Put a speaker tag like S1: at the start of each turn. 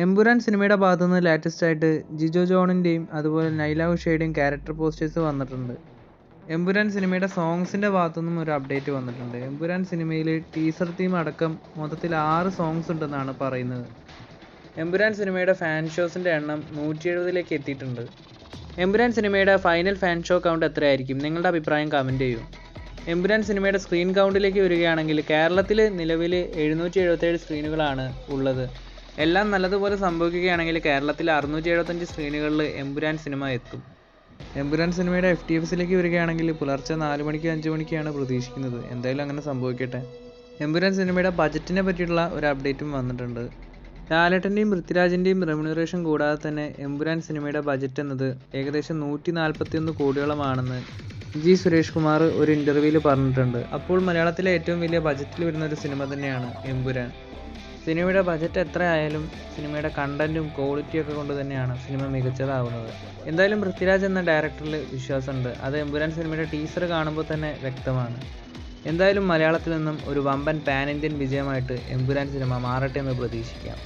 S1: എമ്പുരാൻ സിനിമയുടെ ഭാഗത്തുനിന്ന് ലേറ്റസ്റ്റ് ആയിട്ട് ജിജോ ജോണിൻ്റെയും അതുപോലെ നൈല ഉഷയുടെയും ക്യാരക്ടർ പോസ്റ്റേഴ്സ് വന്നിട്ടുണ്ട്. എമ്പുരാൻ സിനിമയുടെ സോങ്സിൻ്റെ ഭാഗത്തുനിന്നും ഒരു അപ്ഡേറ്റ് വന്നിട്ടുണ്ട്. എമ്പുരാൻ സിനിമയിൽ ടീസർ തീം അടക്കം മൊത്തത്തിൽ 6 സോങ്സ് ഉണ്ടെന്നാണ് പറയുന്നത്. എമ്പുരാൻ സിനിമയുടെ ഫാൻ ഷോസിൻ്റെ എണ്ണം 170ലേക്ക് എത്തിയിട്ടുണ്ട്. എമ്പുരാൻ സിനിമയുടെ ഫൈനൽ ഫാൻ ഷോ കൗണ്ട് എത്രയായിരിക്കും? നിങ്ങളുടെ അഭിപ്രായം കമൻറ്റ് ചെയ്യൂ. എമ്പുരാൻ സിനിമയുടെ സ്ക്രീൻ കൗണ്ടിലേക്ക് വരികയാണെങ്കിൽ കേരളത്തിൽ നിലവിൽ 777 സ്ക്രീനുകളാണ് ഉള്ളത്. എല്ലാം നല്ലതുപോലെ സംഭവിക്കുകയാണെങ്കിൽ കേരളത്തിൽ 675 സ്ക്രീനുകളിൽ എമ്പുരാൻ സിനിമ എത്തും. എമ്പുരാൻ സിനിമയുടെ FTFസിലേക്ക് വരികയാണെങ്കിൽ പുലർച്ചെ 4 മണിക്ക് 5 മണിക്കാണ് പ്രതീക്ഷിക്കുന്നത്. എന്തായാലും അങ്ങനെ സംഭവിക്കട്ടെ. എമ്പുരാൻ സിനിമയുടെ ബജറ്റിനെ പറ്റിയിട്ടുള്ള ഒരു അപ്ഡേറ്റും വന്നിട്ടുണ്ട്. ലാലേട്ടൻ്റെയും പൃഥ്വിരാജിൻ്റെയും റെമ്യൂണറേഷൻ കൂടാതെ തന്നെ എമ്പുരാൻ സിനിമയുടെ ബജറ്റ് എന്നത് ഏകദേശം 141 കോടിയോളമാണെന്ന് സുരേഷ് കുമാർ ഒരു ഇൻ്റർവ്യൂവിൽ പറഞ്ഞിട്ടുണ്ട്. അപ്പോൾ മലയാളത്തിലെ ഏറ്റവും വലിയ ബജറ്റിൽ വരുന്ന ഒരു സിനിമ തന്നെയാണ് എമ്പുരാൻ. സിനിമയുടെ ബജറ്റ് എത്രയായാലും സിനിമയുടെ കണ്ടൻറ്റും ക്വാളിറ്റിയൊക്കെ കൊണ്ട് തന്നെയാണ് സിനിമ മികച്ചതാവുന്നത്. എന്തായാലും പൃഥ്വിരാജ് എന്ന ഡയറക്ടറിൽ വിശ്വാസമുണ്ട്. അത് എമ്പുരാൻ സിനിമയുടെ ടീസർ കാണുമ്പോൾ തന്നെ വ്യക്തമാണ്. എന്തായാലും മലയാളത്തിൽ നിന്നും ഒരു വമ്പൻ പാൻ ഇന്ത്യൻ വിജയമായിട്ട് എമ്പുരാൻ സിനിമ മാറട്ടെ എന്ന് പ്രതീക്ഷിക്കാം.